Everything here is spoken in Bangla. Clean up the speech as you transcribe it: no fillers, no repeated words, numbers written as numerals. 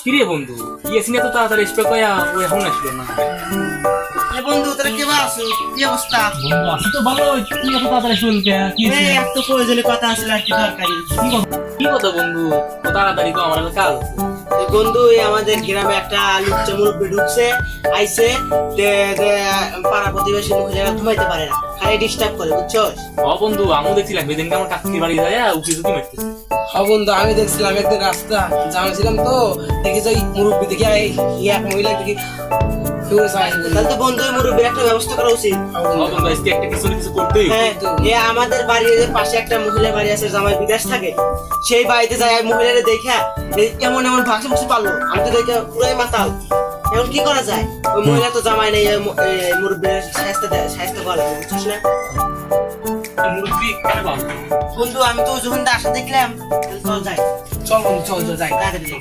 কিরে বন্ধু ইয়েছিনে তো তাড়াতাড়ি স্প্রে কয়া ওই এখন আসলো না। বন্ধু তোরা কেমন আছো? কি অবস্থা? বন্ধু আসি তো ভালো, তুই এত তাড়াতাড়ি শুনতে কি এই এত প্রয়োজনীয় কথা আছে আর কি দরকারি। কি কথা বন্ধু, তো তাড়াতাড়ি তো আমার একটা কাজ আছে। এই বন্ধু এই আমাদের গ্রামে একটা লুচ্চা মুরব্বি ঢুকছে আইছে পাড়া প্রতিবেশী মহিলারা ঘুমাইতে পারে না, খালি ডিস্টার্ব করে, বুঝছস? বন্ধু আমিও দেখছিলাম বেদিনকে আমার কাকির বাড়ি যায় উকি ঝুঁকি মারতেছে। হ্যাঁ বন্ধু, আমি দেখছিলাম একদিন রাস্তা জানছিলাম তো, দেখি যাই মুরব্বী দেখি এক মহিলা দেখি তাহলে তো বন্ধু এই মুরব্বির একটা ব্যবস্থা করা উচিত। বন্ধু আজকে একটা কিছু না কিছু করতেই হবে। হ্যাঁ, এ আমাদের বাড়ির যে পাশে একটা মহিলা বাড়ি আছে, জামাই বিদেশ থাকে, সেই বাড়িতে যায় মহিলারা দেখা এমন এমন ভাষা বুঝতে পারলো, আমি তো দেখে পুরাই মাতাল। এখন কি করা যায়? ওই মহিলা তো জামাই নেই, মুরব্বীর সাহায্য করে, বুঝছিস না? মুরব্বি কেন বাবু? বন্ধু আমি তো যখন আশা দেখলাম, চল যাই, চল বন্ধু, চল চল যাই। তাড়াতাড়ি যাই।